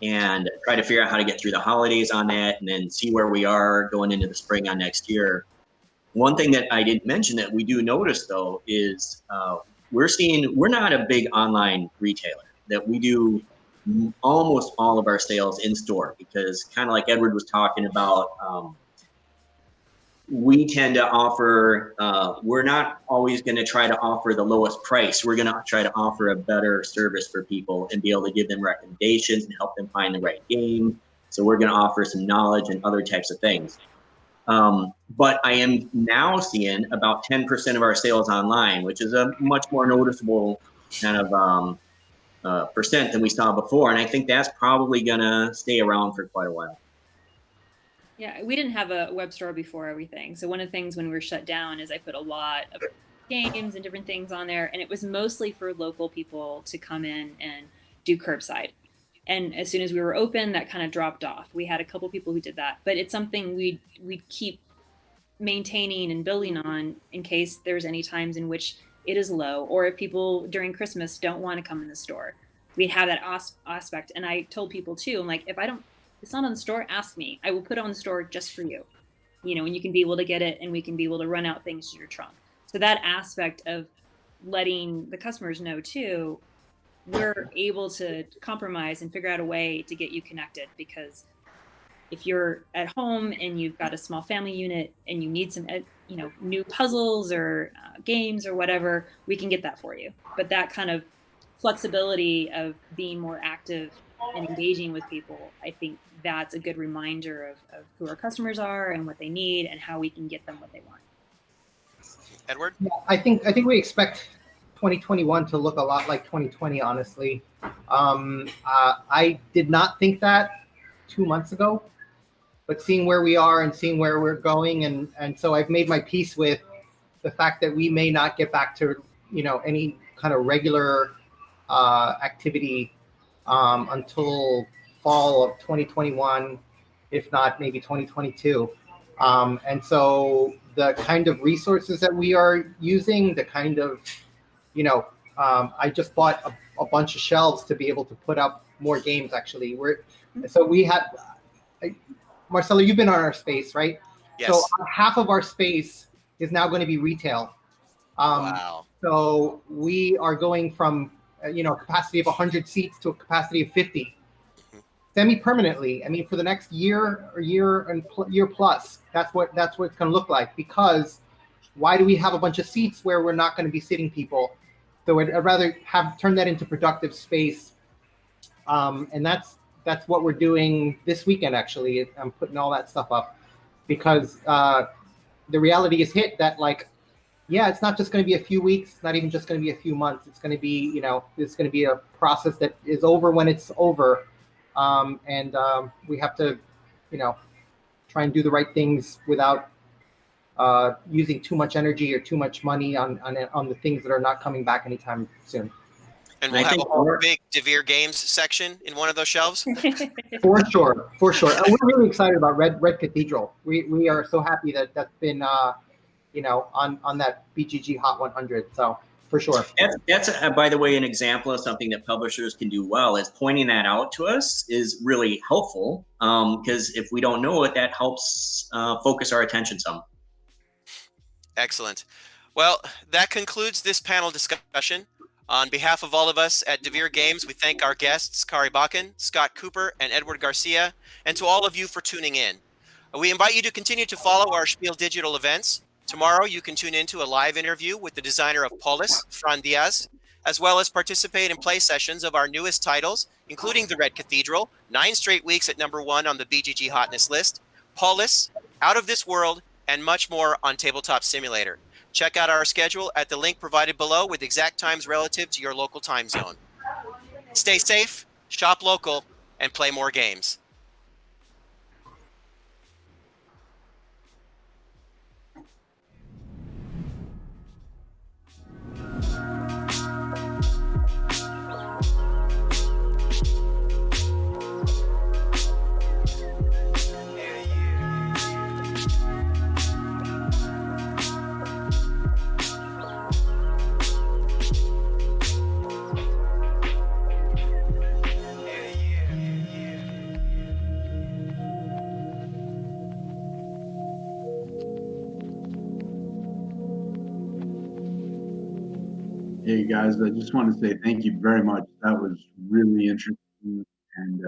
and try to figure out how to get through the holidays on that, and then see where we are going into the spring on next year. One thing that I didn't mention that we do notice though is we're not a big online retailer, that we do almost all of our sales in store, because kind of like Edward was talking about, we tend to offer, we're not always going to try to offer the lowest price. We're going to try to offer a better service for people and be able to give them recommendations and help them find the right game. So we're going to offer some knowledge and other types of things. But I am now seeing about 10% of our sales online, which is a much more noticeable kind of percent than we saw before. And I think that's probably going to stay around for quite a while. Yeah, we didn't have a web store before everything. So one of the things when we were shut down is I put a lot of games and different things on there. And it was mostly for local people to come in and do curbside. And as soon as we were open, that kind of dropped off. We had a couple people who did that, but it's something we'd keep maintaining and building on in case there's any times in which it is low, or if people during Christmas don't want to come in the store. We'd have that aspect. And I told people too, I'm like, if it's not on the store, ask me. I will put it on the store just for you. And you can be able to get it, and we can be able to run out things to your trunk. So that aspect of letting the customers know too, we're able to compromise and figure out a way to get you connected, because if you're at home and you've got a small family unit and you need some new puzzles or games or whatever, we can get that for you. But that kind of flexibility of being more active and engaging with people, I think that's a good reminder of who our customers are and what they need and how we can get them what they want. Edward? Yeah, I think we expect 2021 to look a lot like 2020, honestly. I did not think that 2 months ago, but seeing where we are and seeing where we're going, and so I've made my peace with the fact that we may not get back to any kind of regular activity until fall of 2021, if not maybe 2022. And so the kind of resources that we are using, the kind of, I just bought a bunch of shelves to be able to put up more games, actually. We had, Marcelo, you've been on our space, right? Yes. So half of our space is now going to be retail. Wow. So we are going from a capacity of 100 seats to a capacity of 50, semi-permanently. I mean, for the next year or year plus, that's what it's going to look like. Because why do we have a bunch of seats where we're not going to be sitting people? So I'd rather turn that into productive space, and that's what we're doing this weekend. Actually, I'm putting all that stuff up because the reality is hit that it's not just going to be a few weeks, not even just going to be a few months. It's going to be, it's going to be a process that is over when it's over. And we have to, try and do the right things without using too much energy or too much money on the things that are not coming back anytime soon. And we'll have a whole big Devir Games section in one of those shelves. For sure. And we're really excited about Red Cathedral. We are so happy that that's been, on that BGG Hot 100. So for sure. That's by the way, an example of something that publishers can do well. Is pointing that out to us is really helpful, because if we don't know it, that helps focus our attention some. Excellent. Well, that concludes this panel discussion. On behalf of all of us at Devir Games, we thank our guests, Kari Bakken, Scott Cooper, and Edward Garcia, and to all of you for tuning in. We invite you to continue to follow our Spiel Digital events. Tomorrow, you can tune into a live interview with the designer of Polis, Fran Diaz, as well as participate in play sessions of our newest titles, including The Red Cathedral, 9 straight weeks at #1 on the BGG hotness list, Polis, Out of This World, and much more on Tabletop Simulator. Check out our schedule at the link provided below with exact times relative to your local time zone. Stay safe, shop local, and play more games. Hey guys, I just want to say thank you very much. That was really interesting, and